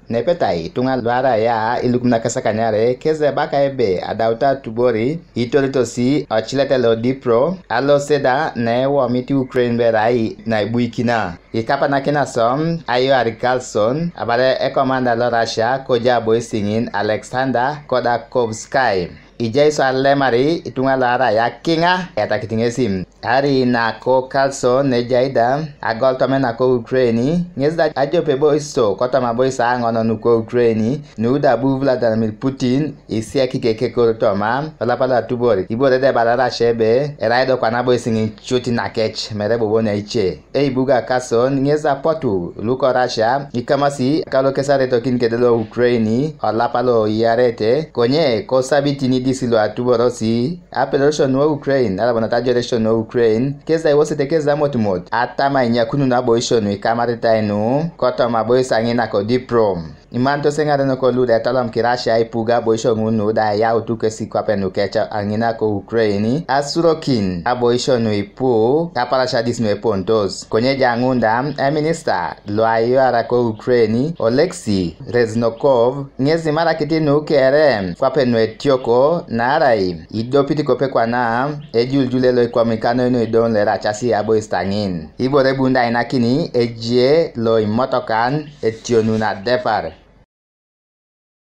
nepetai tunga luara ya ilukuna kasakanyare keze baka ebe adauta tubori itolitosi ochiletelo dipro alo seda ne womiti Ukraine berai na ibuikina ikapa na kina som ayo arikalson abare ekomanda lo Russia koja boisingin Alexander Kodakovsky Ijaiso alemari itunga lara ya kinga yatakitingesim hari na ko Carlson ne jaida agol tome na ko Ukraine ngezda ajope boiso kotama boisa ngono nu ko Ukraine nuda bu Vladimir Putin isia kikeke ko toma pala tubori ibore de balara shebe eraido kwa na boisingin chuti na kech merebo bona iche buga Carlson ngeza potu luko Russia ikamasi kalo kesare tokin kedelo Ukraine olapalo yarete konye ko sabitini disilo atuborosi apelosho no Ukraine alabona tajeresho no Ukraine keza iwose tekeza motumot atama inyakunu na boisho no ikamarita inu koto maboisa ngina ko diprom imanto sengare no ko lude talam kirasha ipuga boisho ngunu da ya utukesi kwa penu kecha angina ko Ukraine asurokin aboisho no ipu kaparasha disme pontos konye jangunda minister loayo ara ko Ukraine Oleksi Reznokov ngezi mara kitinu kere kwa penu etioko narai idopiti kope kwa na ejuljulelo kwa mikano ino idon le rachasi abo istangin ibore bunda inakini ejie lo imotokan etionu na depar